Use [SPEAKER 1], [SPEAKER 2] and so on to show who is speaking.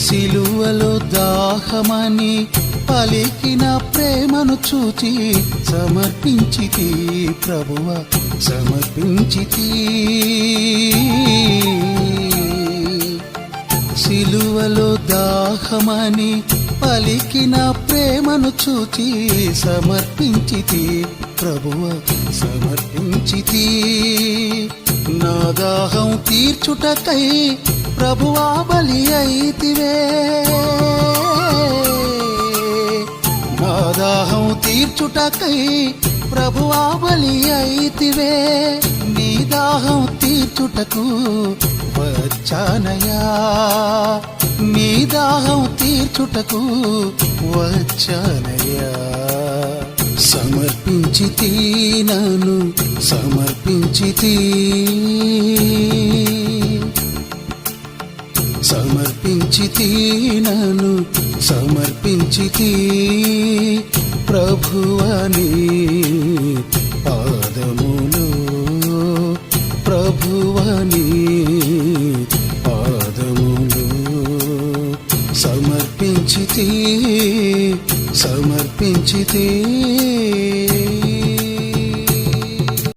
[SPEAKER 1] సిలువలో దాహమని పలికిన ప్రేమను చూచి సమర్పించితి ప్రభువా సమర్పించితి. సిలువలో దాహమని పలికిన ప్రేమను చూచి సమర్పించితి ప్రభువా సమర్పించితి. నా దాహం తీర్చుటకై ప్రభువా బలి అయితివే, నా దాహం తీర్చుటకై ప్రభువా బలి అయితివే. నీ దాహం తీర్చుటకు వచ్చానయా, నీ దాహం తీర్చుటకు వచ్చానయా. సమర్పించితి నన్ను సమర్పించితి, సమర్పించితి నన్ను సమర్పించితి ప్రభువని పాదములో, ప్రభువని పాదములో సమర్పించితి, సమర్పించితి.